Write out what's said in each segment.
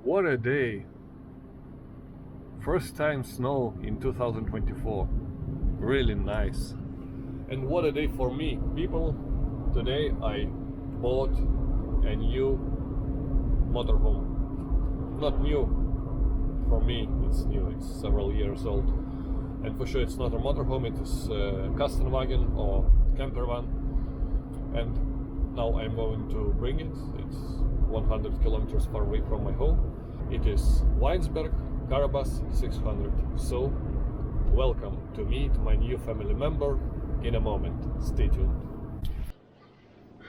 What a day! First time snow in 2024. Really nice. And what a day for me, people. Today I bought a new motorhome. Not new, for me it's new, it's several years old. And for sure it's not a motorhome, it is a custom wagon or campervan. And now I'm going to bring it. It's 100 kilometers far away from my home. It is Weinsberg Carabus 600. So, welcome to meet my new family member in a moment. Stay tuned.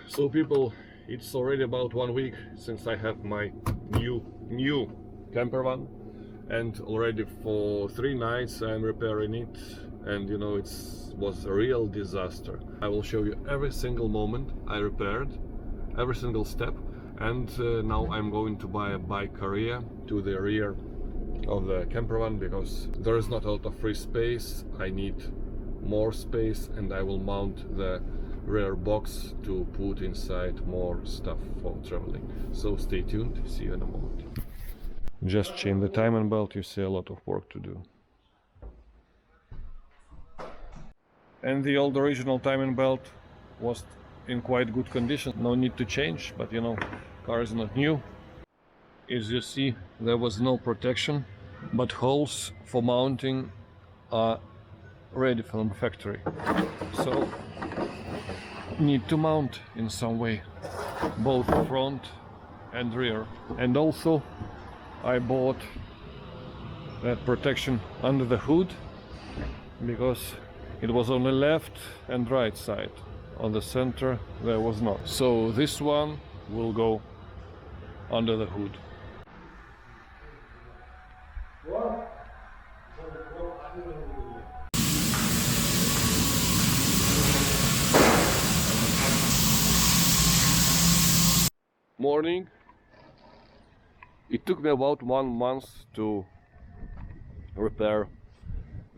So people, it's already about 1 week since I have my new campervan, and already for 3 nights I'm repairing it, and you know, it was a real disaster. I will show you every single moment I repaired, every single step. And now I'm going to buy a bike carrier to the rear of the campervan because there is not a lot of free space. I need more space, and I will mount the rear box to put inside more stuff for traveling. So stay tuned, see you in a moment. Just chain the timing belt, you see a lot of work to do. And the old original timing belt was in quite good condition, no need to change, but you know, car is not new. As you see, there was no protection, but holes for mounting are ready from the factory. So need to mount in some way, both front and rear. And also I bought that protection under the hood because it was on the left and right side. On the center there was not. So this one will go under the hood. Morning. It took me about 1 month to repair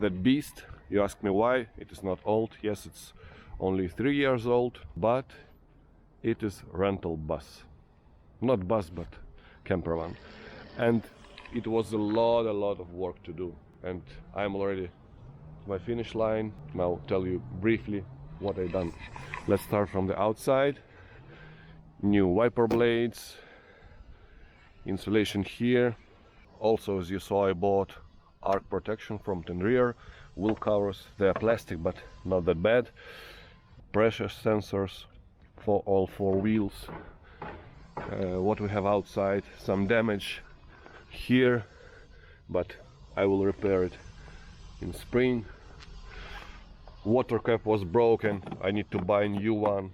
that beast. You ask me why? It is not old. Yes, it's only 3 years old, but it is rental bus. Not bus, but campervan. And it was a lot of work to do. And I'm already at my finish line. Now tell you briefly what I done. Let's start from the outside. New wiper blades, insulation here. Also, as you saw, I bought arc protection front and rear. Wheel covers, they are plastic but not that bad. Pressure sensors for all 4 wheels. What we have outside, some damage here, but I will repair it in spring. Water cap was broken, I need to buy a new one.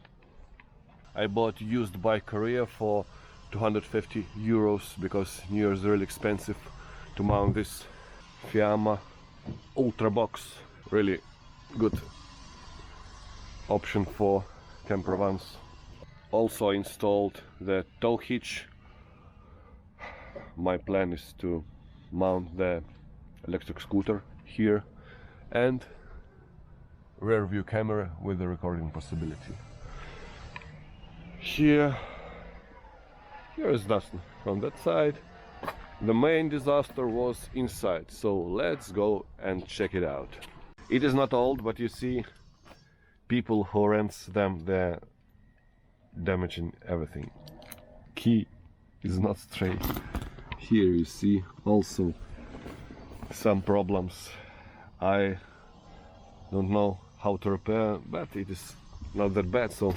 I bought used bike carrier for 250 euros because new is really expensive to mount this Fiamma Ultra Box. Really good option for campervans. Also installed the tow hitch. My plan is to mount the electric scooter here, and rear view camera with the recording possibility. Here is nothing from that side. The main disaster was inside, so let's go and check it out. It is not old, but you see, people who rents them, they're damaging everything. Key is not straight. Here you see also some problems. I don't know how to repair, but it is not that bad, so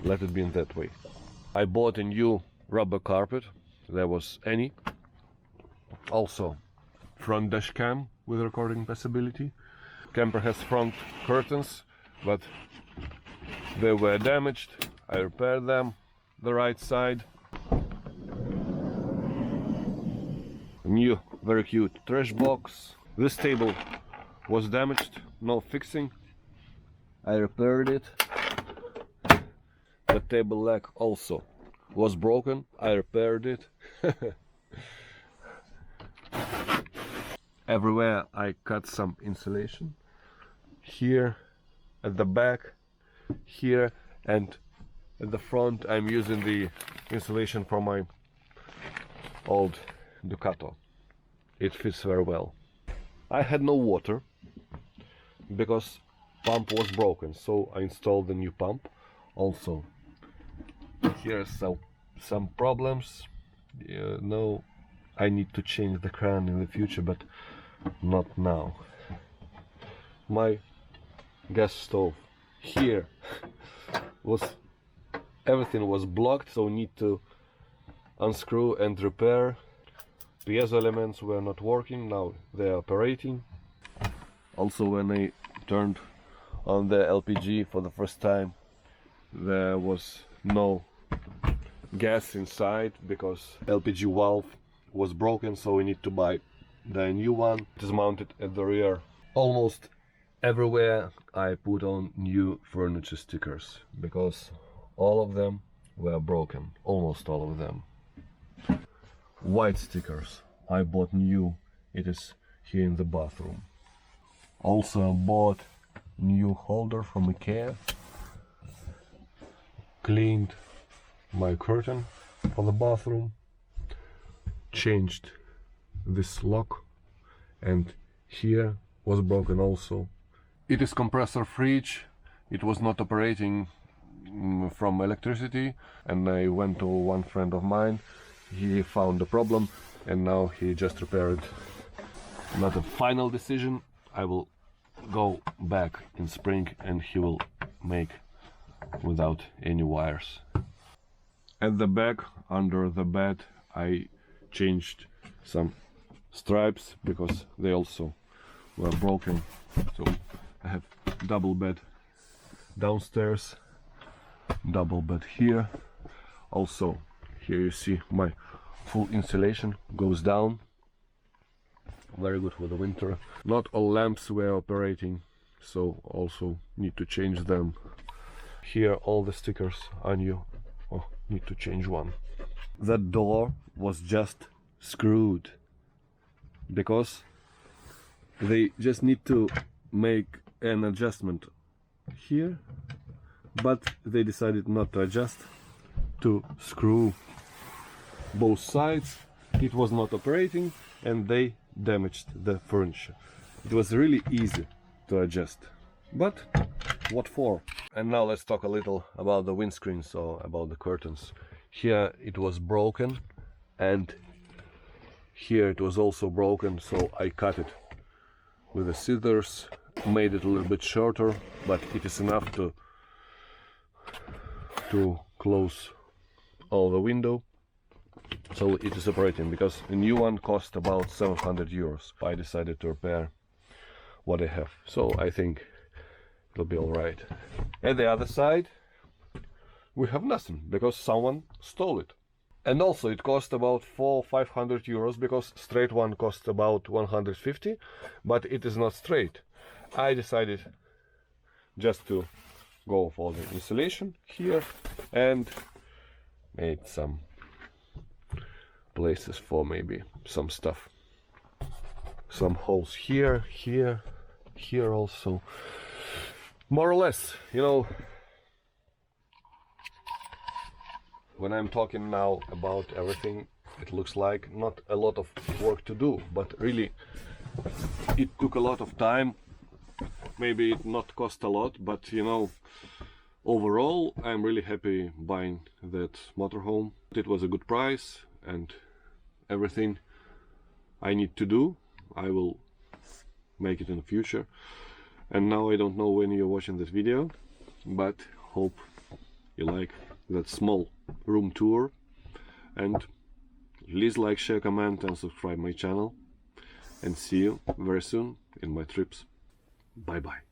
let it be in that way. I bought a new rubber carpet. There was any. Also front dash cam with recording possibility. Camper has front curtains, but they were damaged. I repaired them, the right side. New, very cute trash box. This table was damaged, no fixing. I repaired it. The table leg also was broken. I repaired it. Everywhere I cut some insulation. Here, at the back, here, and at the front I'm using the insulation from my old Ducato. It fits very well. I had no water because pump was broken, so I installed the new pump. Also, here's some problems. No, I need to change the crown in the future, but not now. My gas stove here everything was blocked, so need to unscrew and repair. Piezo elements were not working, now they are operating. Also, when I turned on the LPG for the first time, there was no gas inside because LPG valve was broken, so we need to buy the new one. It is mounted at the rear. Almost everywhere I put on new furniture stickers because all of them were broken, almost all of them. White stickers I bought new, it is here in the bathroom. Also bought new holder from IKEA. Cleaned my curtain for the bathroom, changed this lock, and here was broken also. It is compressor fridge, it was not operating from electricity, and I went to one friend of mine. He found the problem and now he just repaired. Not a final decision. I will go back in spring and he will make without any wires. At the back, under the bed, I changed some stripes because they also were broken. So I have double bed downstairs, double bed here. Also here you see my full insulation goes down. Very good for the winter. Not all lamps were operating, so also need to change them. Here all the stickers are new. Oh, need to change one. That door was just screwed because they just need to make an adjustment here, but they decided not to adjust, to screw both sides. It was not operating and they damaged the furniture. It was really easy to adjust, but what for? And now let's talk a little about the windscreen, so about the curtains. Here it was broken and here it was also broken, so I cut it with the scissors, made it a little bit shorter, but it is enough to close all the window. So it is operating, because a new one cost about 700 euros. I decided to repair what I have, so I think it'll be all right. At the other side we have nothing because someone stole it. And also it cost about 400-500 euros because straight one cost about 150, but it is not straight. I decided just to go for the insulation here and made some places for maybe some stuff. Some holes here, here, here also. More or less, you know, when I'm talking now about everything, it looks like not a lot of work to do, but really it took a lot of time. Maybe it not cost a lot, but you know, overall I'm really happy buying that motorhome. It was a good price, and everything I need to do, I will make it in the future. And now I don't know when you're watching this video, but hope you like that small room tour. And please like, share, comment and subscribe my channel. And see you very soon in my trips. Bye bye.